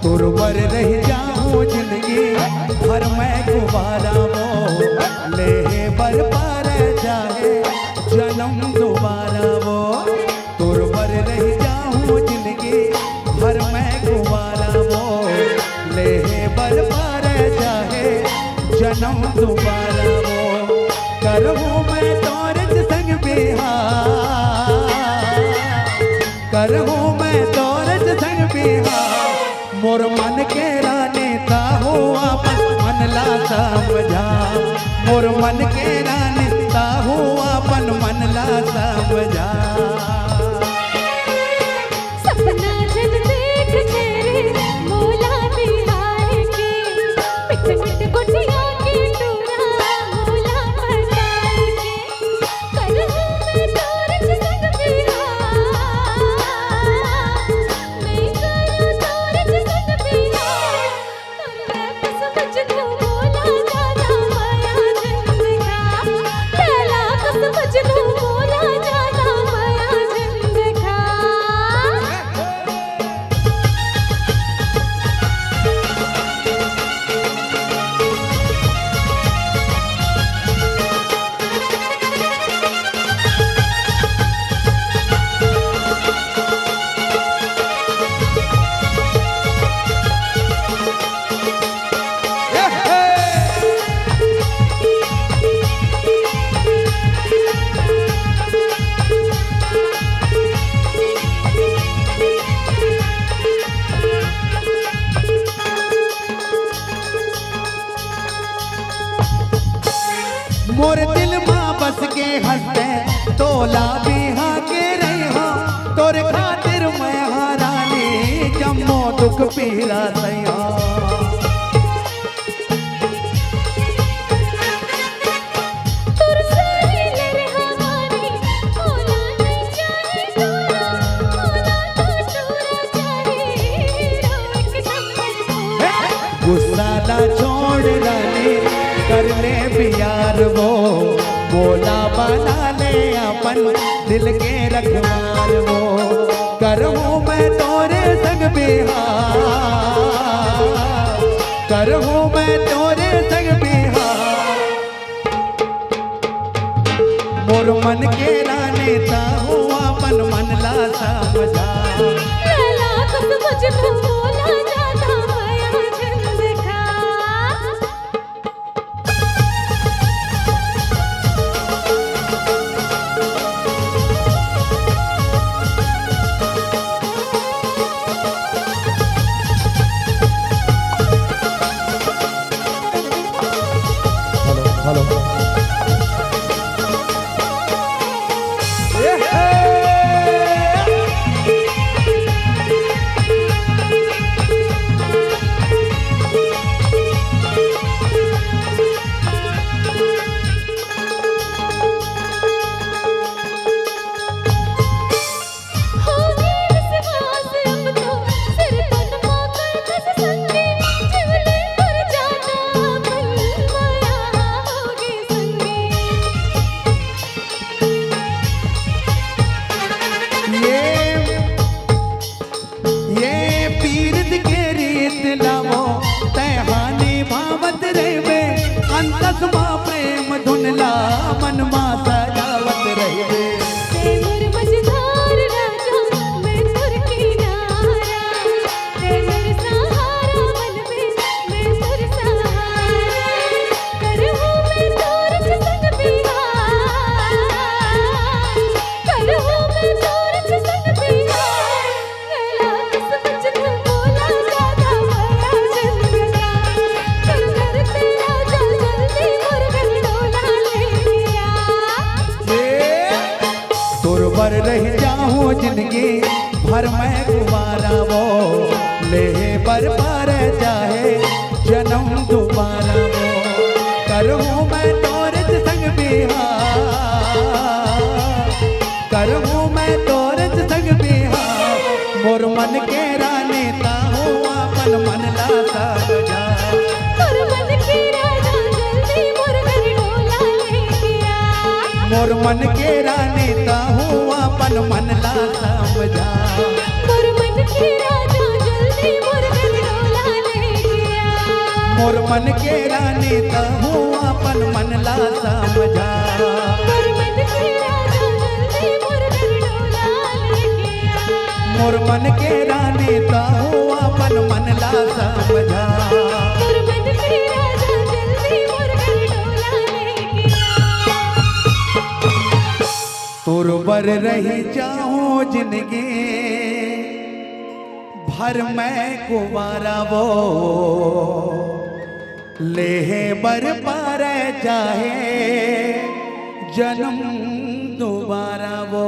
तुरवर रह जाऊं जिंदगी भर मैं गुबारा वो ले बर पार जाए जन्म दोबारा वो तुरवर रह जाऊं जिंदगी भर मैं गुबारा वो ले बर पार जाए जन्म दोबारा वो करूँ मैं तोरज संग बिहार करूँ मैं तोरज संग बिहार मोर मन के रानेता हुआ मन ला समझा मोर मन के रानेता हुआ मन ला समझा सपना जब देख तेरे मोला बिहार के मिट मिट गुटिया के टूरा मोला पटाए के करूँ मैं तोरज संग बिहार मैं करूँ तोरज संग बिहार पर मैं समझ लूँ मोला ज्यादा माया जिंदगा पहला तो समझ लूँ मोला ज्यादा माया जिंदगा मोर दिल माँ बस के हंसते तोला बिहा के रही हो तोर खातिर मैं हारानी जम्मो दुख पीरा सैया तुर सारी लर हमारी मोला नहीं चाहे तोरा मोला तो टूरा चाहे रोक संभल गुस्सा ना छोड़ रानी कर ले प्यार वो बोला बना ले अपन दिल के रखवार वो करूँ मैं तोरे संग बिहार करूँ मैं तोरे संग बिहार मोर मन के रानेता हुआ मन ला समझा लला को समझ लूँ मोला ज्यादा माया जिंदगा हेलो प्रेम धुनला मन मा सजावत रहे तेवर मझधार राजा मैं तुर किनारा तेवर सहारा मन में मैं तुर सहारा करूँ मैं तोरज संग बिहार करूँ मैं तोरज संग बिहार लला को समझ लूँ मोला ज्यादा माया जिंदगा कर कर तेरा जल्दी मुर्गन डोला ले लिया तुरवर रह जाऊं जिंदगी भर मैं गुबारा वो ले बर पार जाए जन्म दोबारा वो करूँ मैं तोरज संग बिहार करूँ मैं तोरज संग बिहार मोर मन के रानेता हुआ मन ला समझा मोर मन की राजा जल्दी मुर्गन डोला ले गया मोर मन के रानेता हुआ मन ला समझा मोर मन की राजा जल्दी मुर्गन मोर मन के रानी तहू अपन मन ला समझा मोर मन के राजा जल्दी मोर घर डोला लेके आ मोर मन के रानी तहू अपन मन ला समझा मोर मन के राजा जल्दी मोर घर डोला लेके आ तोर बर रही जाऊं जिंदगी भर मैं कुवारा वो ले बर पार चाहे जन्म दोबारा वो